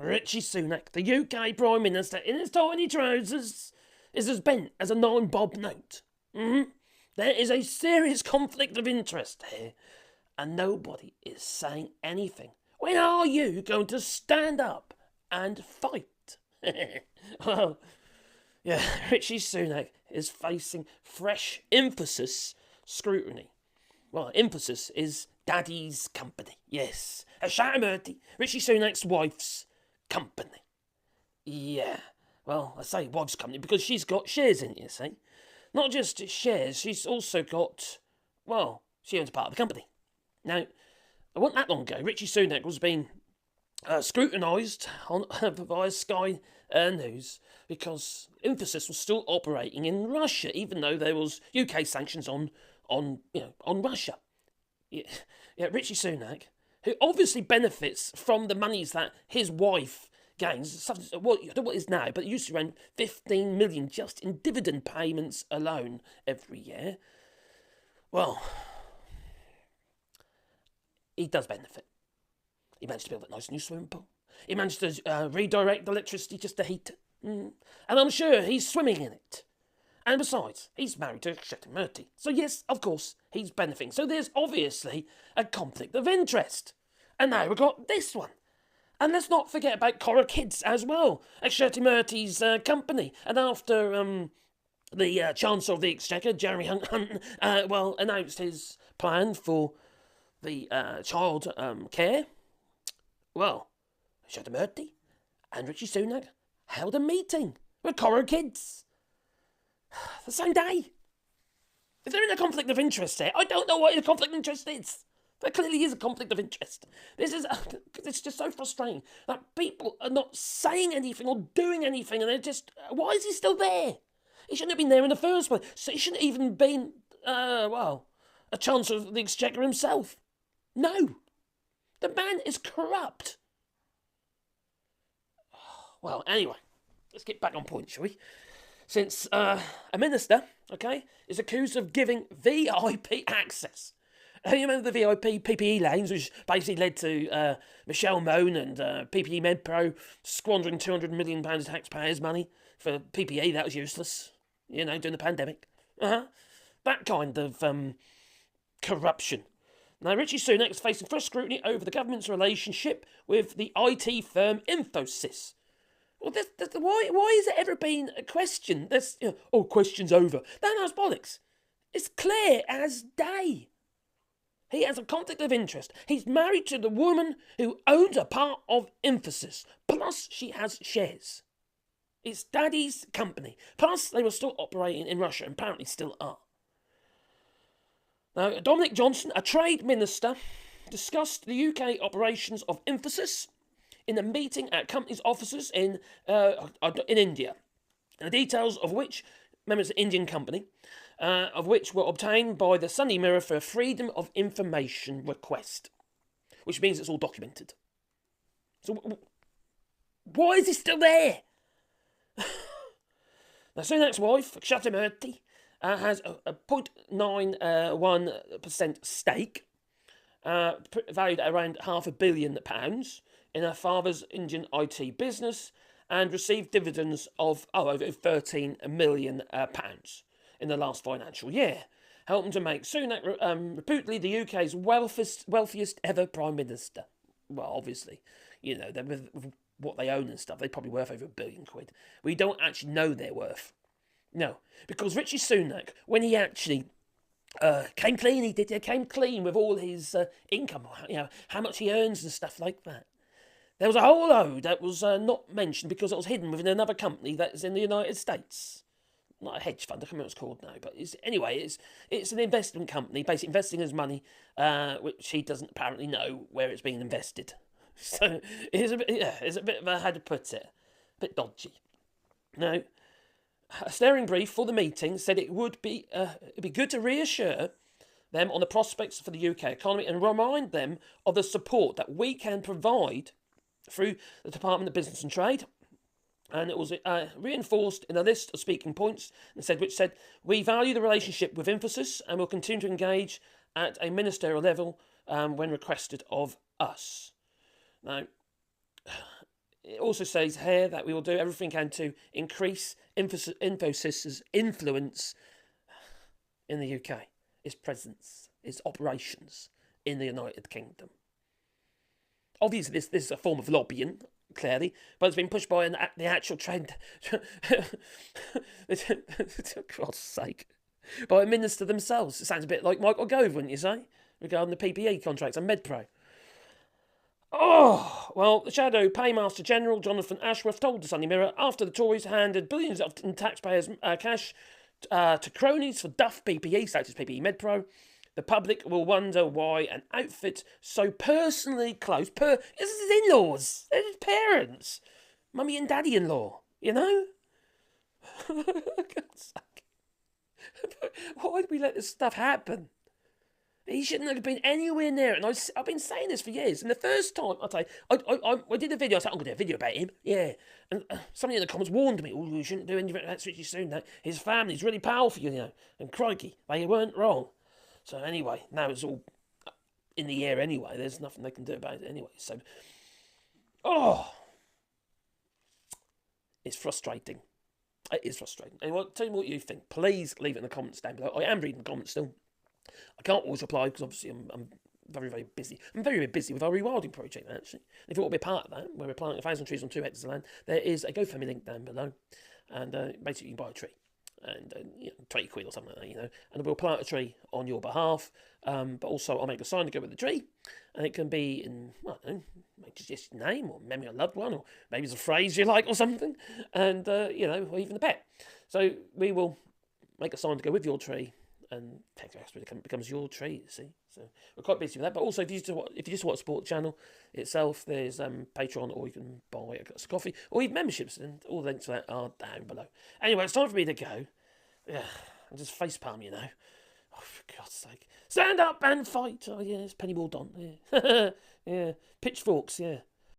Rishi Sunak, the UK Prime Minister, in his tiny trousers, is as bent as a 9-bob note. There is a serious conflict of interest here, and nobody is saying anything. When are you going to stand up and fight? Well, yeah, Rishi Sunak is facing fresh Infosys scrutiny. Well, Infosys is Daddy's company, yes. Akshata Murty, Rishi Sunak's wife's company. Yeah, well, I say wife's company because she's got shares in it, you see. Not just shares, she's also got, well, she owns part of the company. Now, it wasn't that long ago, Rishi Sunak was being scrutinised via Sky News because Infosys was still operating in Russia, even though there was UK sanctions on Russia. Yeah, Rishi Sunak, who obviously benefits from the monies that his wife gains, I don't know what it is now, but it used to run 15 million just in dividend payments alone every year. Well, he does benefit. He managed to build a nice new swimming pool. He managed to redirect electricity just to heat it. And I'm sure he's swimming in it. And besides, he's married to Akshata Murty. So yes, of course, he's benefiting. So there's obviously a conflict of interest. And now we've got this one. And let's not forget about Cora Kids as well. Akshata Murty's company. And after the Chancellor of the Exchequer, Jeremy Hunt, announced his plan for the child care, well, Akshata Murty and Rishi Sunak held a meeting with Cora Kids the same day. Is there a conflict of interest here? I don't know what a conflict of interest is. There clearly is a conflict of interest. It's just so frustrating that people are not saying anything or doing anything, and they're just, why is he still there? He shouldn't have been there in the first place. So he shouldn't have even been, a Chancellor of the Exchequer himself. No. The man is corrupt. Well, anyway, let's get back on point, shall we? Since a minister, is accused of giving VIP access. You remember the VIP PPE lanes, which basically led to Michelle Mone and PPE MedPro squandering £200 million of taxpayers' money for PPE. That was useless, during the pandemic. That kind of corruption. Now, Rishi Sunak is facing fresh scrutiny over the government's relationship with the IT firm Infosys. Well, why has it ever been a question? Question's over. That's bollocks. It's clear as day. He has a conflict of interest. He's married to the woman who owns a part of Infosys. Plus, she has shares. It's Daddy's company. Plus, they were still operating in Russia, and apparently still are. Now, Dominic Johnson, a trade minister, discussed the UK operations of Infosys in a meeting at company's offices in India. And the details of which, members of the Indian company, of which were obtained by the Sunday Mirror for a Freedom of Information request, which means it's all documented. So, why is he still there? Now, Sunak's wife, Akshata Murty, has a 0.91% stake, valued at around £500 million, in her father's Indian IT business, and received dividends of over £13 million in the last financial year, helping to make Sunak reputedly the UK's wealthiest ever Prime Minister. Well, obviously, with what they own and stuff, they're probably worth over £1 billion. We don't actually know their worth. No, because Rishi Sunak, when he actually came clean, he came clean with all his income, how much he earns and stuff like that. There was a whole load that was not mentioned because it was hidden within another company that's in the United States. Not a hedge fund, I can't remember what it's called now, but it's an investment company, basically investing his money, which he doesn't apparently know where it's being invested. So it's a bit of a, how to put it, a bit dodgy. Now, a steering brief for the meeting said it'd be good to reassure them on the prospects for the UK economy and remind them of the support that we can provide through the Department of Business and Trade. And it was reinforced in a list of speaking points, which said, we value the relationship with Infosys and will continue to engage at a ministerial level when requested of us. Now, it also says here that we will do everything we can to increase Infosys' influence in the UK, its presence, its operations in the United Kingdom. Obviously, this is a form of lobbying, clearly, but it's been pushed by the actual trend. For God's sake. By a minister themselves. It sounds a bit like Michael Gove, wouldn't you say? Regarding the PPE contracts and MedPro. Oh, well, the Shadow Paymaster General Jonathan Ashworth told the Sunday Mirror after the Tories handed billions in taxpayers' cash to cronies for Duff PPE, such as PPE MedPro, the public will wonder why an outfit so personally close, this is his in-laws, they're his parents, mummy and daddy-in-law, you know? For God's sake. Why did we let this stuff happen? He shouldn't have been anywhere near it. And I've been saying this for years. And the first time, I did a video. I said, I'm going to do a video about him. Yeah. And somebody in the comments warned me, oh, you shouldn't do anything about Rishi Sunak. His family's really powerful, you know. And crikey, they weren't wrong. So anyway, now it's all in the air anyway. There's nothing they can do about it anyway. So, it's frustrating. It is frustrating. Anyway, tell me what you think. Please leave it in the comments down below. I am reading the comments still. I can't always reply because obviously I'm very, very busy. I'm very, very busy with our rewilding project, actually. If you want to be a part of that, where we're planting 1,000 trees on 2 hectares of land, there is a GoFundMe link down below. And basically you can buy a tree. And, 20 quid or something like that, you know. And we'll plant a tree on your behalf. But also I'll make a sign to go with the tree. And it can be in, I don't know, just your name or memory of a loved one. Or maybe it's a phrase you like or something. And, or even a pet. So we will make a sign to go with your tree. And technically it becomes your tree, you see. So we're quite busy with that. But also, if you just want to support the channel itself, there's Patreon, or you can buy a cup of coffee, or even memberships, and all the links to that are down below. Anyway, it's time for me to go. Yeah, and just facepalm, you know. Oh, for God's sake. Stand up and fight. Oh, yeah, it's Penny Wardon. Yeah. Yeah. Pitchforks, yeah.